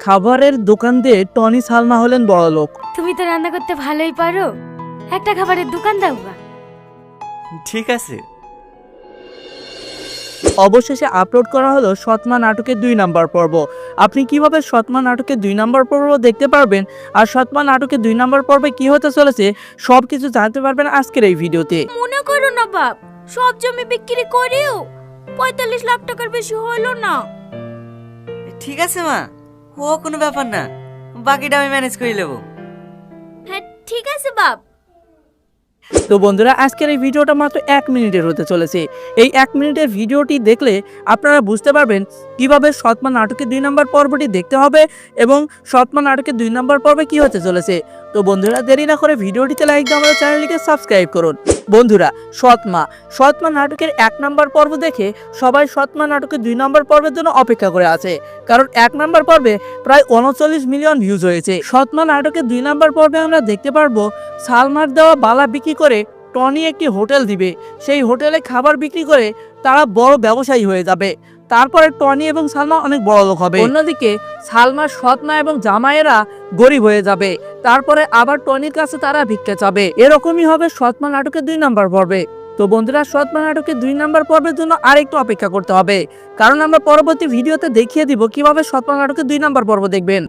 খাবারের দোকান দিয়ে টনি সালমা হলেন বড়লোক। তুমি তো রান্না করতে ভালোই পারো, একটা খাবারের দোকান দাও বা। ঠিক আছে। অবশেষে আপলোড করা হলো সৎমা নাটকের 2 নাম্বার পর্ব। আপনি কিভাবে সৎমা নাটকের 2 নাম্বার পর্ব দেখতে পারবেন আর সৎমা নাটকের 2 নাম্বার পর্বে কি হতে চলেছে সবকিছু জানতে পারবেন আজকের এই ভিডিওতে। মনে করো না বাপ, সব জমি বিক্রি করেও 45 লাখ টাকার বেশি হলো না। ঠিক আছে মা, ও কোনো ব্যাপার না, বাকিটা আমি ম্যানেজ করে নেবো। হ্যাঁ ঠিক আছে বাপ। তো বন্ধুরা, আজকের এই ভিডিওটা মাত্র 1 মিনিটের হতে চলেছে। এই 1 মিনিটের ভিডিওটি দেখলে আপনারা বুঝতে পারবেন কিভাবে সৎমা নাটকের 2 নাম্বার পর্বটি দেখতে হবে এবং সৎমা নাটকের 2 নাম্বার পর্বে কি হতে চলেছে। তো বন্ধুরা, দেরি না করে ভিডিওটিতে লাইক দিয়ে আমাদের চ্যানেলটিকে সাবস্ক্রাইব করুন। বন্ধুরা, সৎমা নাটকের 1 নাম্বার পর্ব দেখে সবাই সৎমা নাটকের 2 নাম্বার পর্বের জন্য অপেক্ষা করে আছে, কারণ 1 নাম্বার পর্বে প্রায় 39 মিলিয়ন ভিউজ হয়েছে। সৎমা নাটকের 2 নাম্বার পর্বে আমরা দেখতে পারবো সালমার দেওয়া বালা বিক্রি করে টনি একটি হোটেল দিবে, সেই হোটেলে খাবার বিক্রি করে তারা বড় ব্যবসায়ী হয়ে যাবে। তারপরে টনি এবং সালমা অনেক বড় লোক হবে। অন্যদিকে সালমার সৎ মা এবং জামাইয়েরা গরিব হয়ে যাবে, তারপরে আবার টনির কাছে তারা ভিক্ষা চাবে। এরকমই হবে সৎমা নাটকের 2 নাম্বার পর্বে। তো বন্ধুরা, সৎমা নাটকের 2 নাম্বার পর্বের জন্য আরেকটু অপেক্ষা করতে হবে, কারণ আমরা পরবর্তী ভিডিওতে দেখিয়ে দিব কিভাবে সৎমা নাটকের 2 নাম্বার পর্ব দেখবেন।